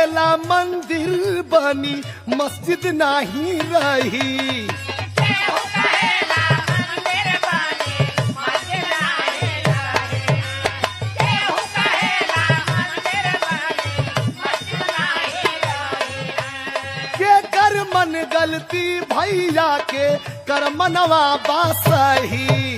कहेला मंदिर बनी मस्जिद नहीं रही। के कर मन गलती भैया के कर मनवा बासही।